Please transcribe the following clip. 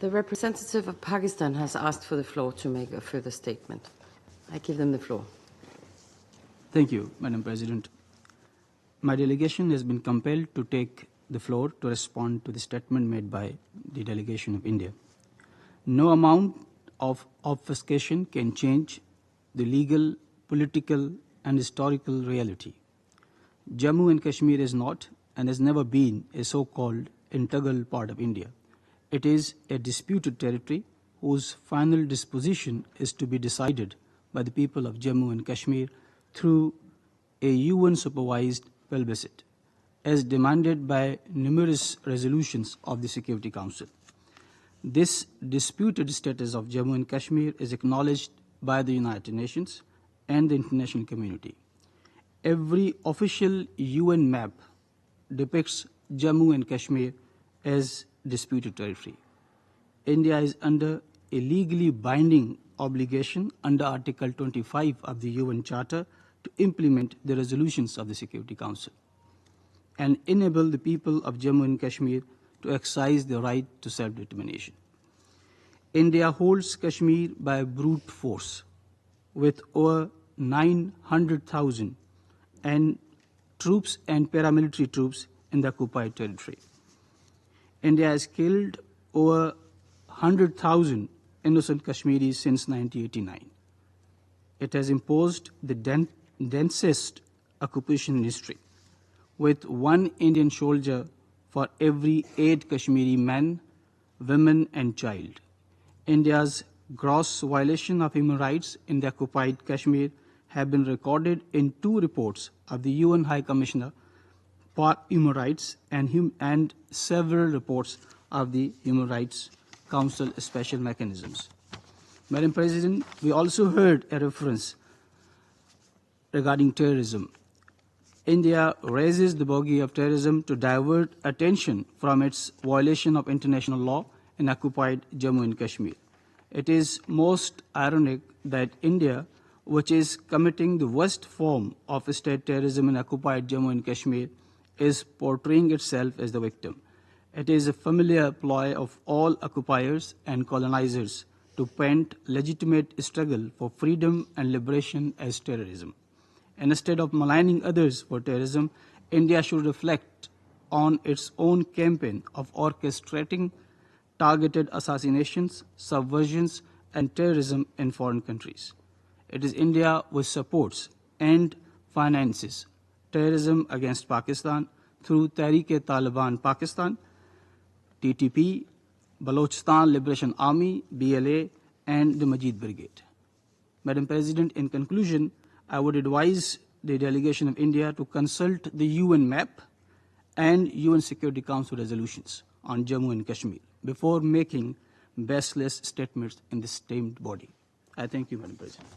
The representative of Pakistan has asked for the floor to make a further statement. I give them the floor. Thank you, Madam President. My delegation has been compelled to take the floor to respond to the statement made by the delegation of India. No amount of obfuscation can change the legal, political, and historical reality. Jammu and Kashmir is not and has never been a so-called integral part of India. It is a disputed territory whose final disposition is to be decided by the people of Jammu and Kashmir through a UN-supervised plebiscite, as demanded by numerous resolutions of the Security Council. This disputed status of Jammu and Kashmir is acknowledged by the United Nations and the international community. Every official UN map depicts Jammu and Kashmir as disputed territory. India is under a legally binding obligation under Article 25 of the UN Charter to implement the resolutions of the Security Council and enable the people of Jammu and Kashmir to exercise their right to self-determination. India holds Kashmir by brute force with over 900,000 and troops and paramilitary troops in the occupied territory. India has killed over 100,000 innocent Kashmiris since 1989. It has imposed the densest occupation in history, with one Indian soldier for every 8 Kashmiri men, women, and child. India's gross violation of human rights in the occupied Kashmir have been recorded in 2 reports of the UN High Commissioner for Human Rights and several reports of the Human Rights Council special mechanisms. Madam President, we also heard a reference regarding terrorism. India raises the bogey of terrorism to divert attention from its violation of international law in occupied Jammu and Kashmir. It is most ironic that India, which is committing the worst form of state terrorism in occupied Jammu and Kashmir, is portraying itself as the victim. It is a familiar ploy of all occupiers and colonizers to paint legitimate struggle for freedom and liberation as terrorism. And instead of maligning others for terrorism, India should reflect on its own campaign of orchestrating targeted assassinations, subversions, and terrorism in foreign countries. It is India which supports and finances terrorism against Pakistan through Tehreek-i-Taliban Pakistan, TTP, Baloch Liberation Army, BLA, and the Majeed Brigade. Madam President, in conclusion, I would advise the delegation of India to consult the UN map and UN Security Council resolutions on Jammu and Kashmir before making baseless statements in the same body. I thank you, Madam President.